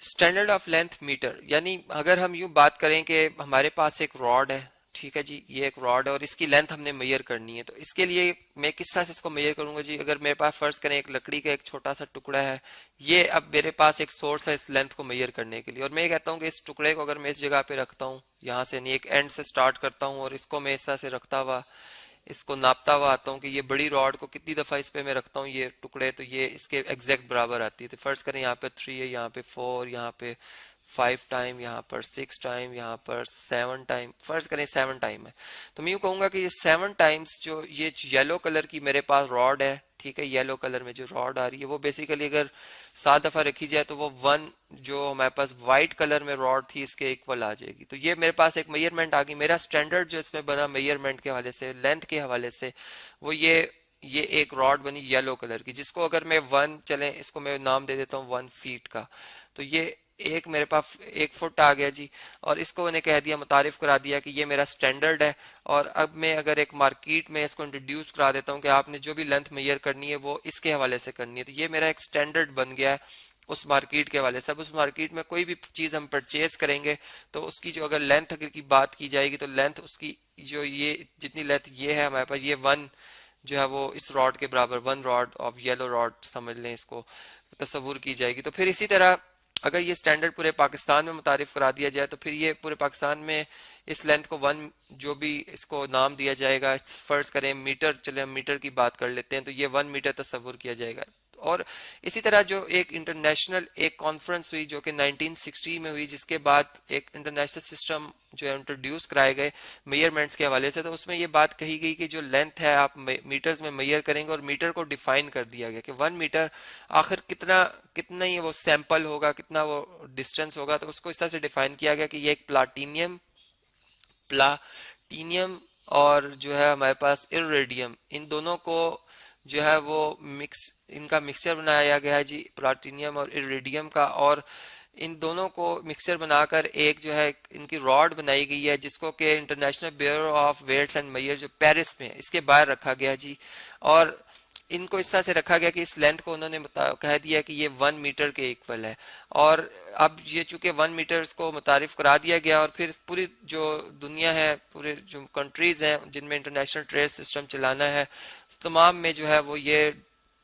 Standard of length metre, यानी अगर हम यूं बात करें कि हमारे पास एक रॉड है, ठीक है जी, ये एक रॉड है और इसकी लेंथ हमने मेजर करनी है, तो इसके लिए मैं किस तरह से इसको मेजर करूंगा जी। अगर मेरे पास फर्ज करें एक लकड़ी का एक छोटा सा टुकड़ा है, ये अब मेरे पास एक सोर्स है इस लेंथ को मेजर करने के लिए, और मैं ये कहता हूँ कि इस टुकड़े को अगर मैं इस जगह पे रखता हूँ, यहाँ से नहीं, एक एंड से स्टार्ट करता हूँ और इसको मैं इस तरह से रखता हुआ इसको नापता हुआ आता हूँ कि ये बड़ी रॉड को कितनी दफ़ा इस पे मैं रखता हूँ ये टुकड़े, तो ये इसके एग्जैक्ट बराबर आती है। तो फर्ज करें यहाँ पे 3 है, यहाँ पे 4, यहाँ पे 5 टाइम, यहाँ पर 6 टाइम, यहाँ पर 7 टाइम, फर्ज करें 7 टाइम है। तो मैं यूँ कहूँगा कि ये 7 टाइम्स जो ये येलो कलर की मेरे पास रॉड है, ठीक है, येलो कलर में जो रॉड आ रही है वो बेसिकली अगर 7 दफ़ा रखी जाए तो वो 1 जो हमारे पास वाइट कलर में रॉड थी इसके इक्वल आ जाएगी। तो ये मेरे पास एक मेजरमेंट आ गई। मेरा स्टैंडर्ड जो इसमें बना मेजरमेंट के हवाले से, लेंथ के हवाले से, वो ये एक रॉड बनी येलो कलर की, जिसको अगर मैं 1 चलें, इसको मैं नाम दे देता हूँ 1 फीट का। तो ये एक मेरे पास 1 फुट आ गया जी, और इसको मैंने कह दिया, मुतारिफ करा दिया कि ये मेरा स्टैंडर्ड है। और अब मैं अगर एक मार्केट में इसको इंट्रोड्यूस करा देता हूँ कि आपने जो भी लेंथ मेजर करनी है वो इसके हवाले से करनी है, तो ये मेरा एक स्टैंडर्ड बन गया है उस मार्केट के हवाले से। अब उस मार्केट में कोई भी चीज़ हम परचेज करेंगे तो उसकी जो अगर लेंथ की बात की जाएगी तो लेंथ उसकी जो ये जितनी लेंथ ये है हमारे पास, ये 1 जो है वो इस रॉड के बराबर, 1 रॉड ऑफ येलो रॉड समझ लें, इसको तस्वुर की जाएगी। तो फिर इसी तरह अगर ये स्टैंडर्ड पूरे पाकिस्तान में मुतारिफ करा दिया जाए तो फिर ये पूरे पाकिस्तान में इस लेंथ को 1 जो भी इसको नाम दिया जाएगा, फर्ज करें मीटर, चले हम मीटर की बात कर लेते हैं, तो ये 1 मीटर तस्वुर किया जाएगा। और इसी तरह जो एक इंटरनेशनल एक कॉन्फ्रेंस हुई जो कि 1960 में हुई, जिसके बाद एक इंटरनेशनल सिस्टम जो है इंट्रोड्यूस कराए गए मेजरमेंट्स के हवाले से, तो उसमें ये बात कही गई कि जो लेंथ है आप मीटर्स में मेजर करेंगे, और मीटर को डिफाइन कर दिया गया कि 1 मीटर आखिर कितना कितना ही वो सैंपल होगा, कितना वो डिस्टेंस होगा। तो उसको इस तरह से डिफाइन किया गया कि ये एक प्लाटीनियम और जो है हमारे पास इरेडियम, इन दोनों को जो है वो इनका मिक्सचर बनाया गया है जी, प्लाटीनियम और इरेडियम का। और इन दोनों को मिक्सचर बनाकर एक जो है इनकी रॉड बनाई गई है, जिसको कि international bureau of weights and measure जो पेरिस में है इसके बाहर रखा गया जी। और इनको इस तरह से रखा गया कि इस लेंथ को उन्होंने कह दिया कि ये 1 मीटर के इक्वल है। और अब ये चूंकि 1 मीटर को मुतारिफ करा दिया गया, और फिर पूरी जो दुनिया है, पूरे जो कंट्रीज हैं जिनमें इंटरनेशनल ट्रेड सिस्टम चलाना है, तमाम में जो है वो ये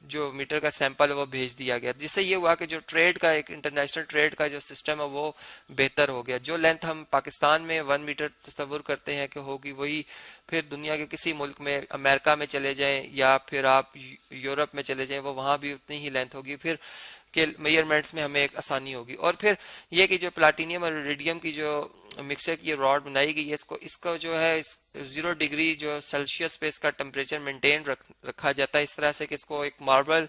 जो मीटर का सैंपल है वो भेज दिया गया, जिससे ये हुआ कि जो ट्रेड का एक इंटरनेशनल ट्रेड का जो सिस्टम है वो बेहतर हो गया। जो लेंथ हम पाकिस्तान में 1 मीटर तस्वुर करते हैं कि होगी, वही फिर दुनिया के किसी मुल्क में, अमेरिका में चले जाएं या फिर आप यूरोप में चले जाएं, वो वहाँ भी उतनी ही लेंथ होगी फिर के मेजरमेंट्स में हमें एक आसानी होगी। और फिर ये कि जो प्लाटीनियम और रेडियम की जो मिक्सर की रॉड बनाई गई है, इसको जो है 0 डिग्री जो सेल्सियस पे इसका टेम्परेचर मेंटेन रखा जाता है, इस तरह से कि इसको एक मार्बल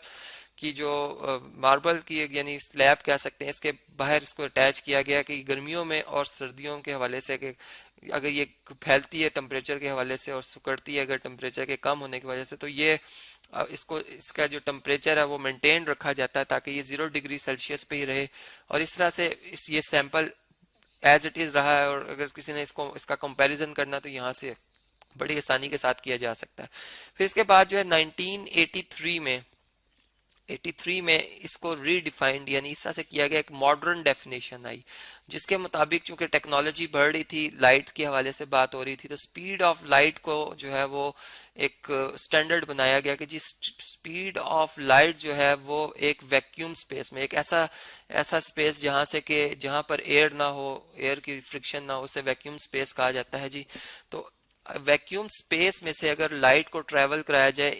की जो मार्बल की यानी स्लैब कह सकते हैं, इसके बाहर इसको अटैच किया गया कि गर्मियों में और सर्दियों के हवाले से कि अगर ये फैलती है टेम्परेचर के हवाले से और सिकुड़ती है अगर टेम्परेचर के कम होने की वजह से, तो ये इसको इसका जो टेम्परेचर है वो मेंटेन रखा जाता है ताकि ये 0 डिग्री सेल्सियस पे ही रहे। और इस तरह से ये सैंपल एज इट इज़ रहा है, और अगर किसी ने इसका कंपैरिजन करना तो यहाँ से बड़ी आसानी के साथ किया जा सकता है। फिर इसके बाद जो है 1983 में इसको रीडिफाइंड यानी इस तरह से किया गया, एक मॉडर्न डेफिनेशन आई जिसके मुताबिक चूंकि टेक्नोलॉजी बढ़ रही थी, लाइट के हवाले से बात हो रही थी, तो स्पीड ऑफ लाइट को जो है वो एक स्टैंडर्ड बनाया गया कि जी स्पीड ऑफ लाइट जो है वो एक वैक्यूम स्पेस में, एक ऐसा ऐसा स्पेस जहाँ पर एयर ना हो, एयर की फ्रिक्शन ना हो, उसे वैक्यूम स्पेस कहा जाता है जी। तो वैक्यूम स्पेस में से अगर लाइट को ट्रेवल कराया जाए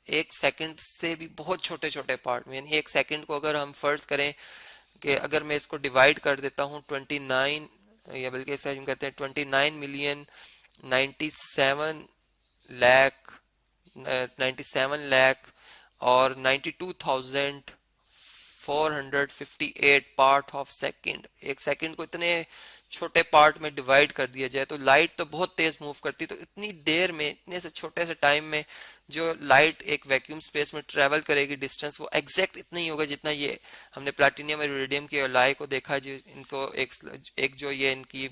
एक सेकंड से भी बहुत छोटे छोटे पार्ट में, यानी एक सेकंड को अगर हम फर्ज करें कि अगर मैं इसको डिवाइड कर देता हूँ 29, या बल्कि इसे हम कहते हैं 29,97 लाख और 92,458 पार्ट ऑफ सेकंड, एक सेकंड को इतने छोटे पार्ट में डिवाइड कर दिया जाए तो लाइट तो बहुत तेज मूव करती है, तो इतनी देर में, इतने से छोटे से टाइम में जो लाइट एक वैक्यूम स्पेस में ट्रेवल करेगी डिस्टेंस वो एग्जैक्ट इतना ही होगा जितना ये हमने प्लाटिनियम और इरिडियम के एलॉय को देखा जो इनको एक जो ये इनकी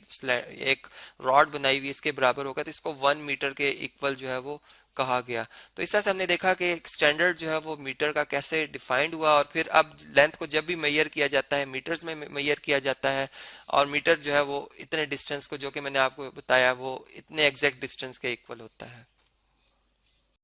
एक रॉड बनाई हुई इसके बराबर होगा, तो इसको 1 मीटर के इक्वल जो है वो कहा गया। तो इस तरह से हमने देखा कि स्टैंडर्ड जो है वो मीटर का कैसे डिफाइंड हुआ, और फिर अब लेंथ को जब भी मेजर किया जाता है मीटर्स में मेजर किया जाता है, और मीटर जो है वो इतने डिस्टेंस को जो कि मैंने आपको बताया वो इतने एग्जैक्ट डिस्टेंस के इक्वल होता है।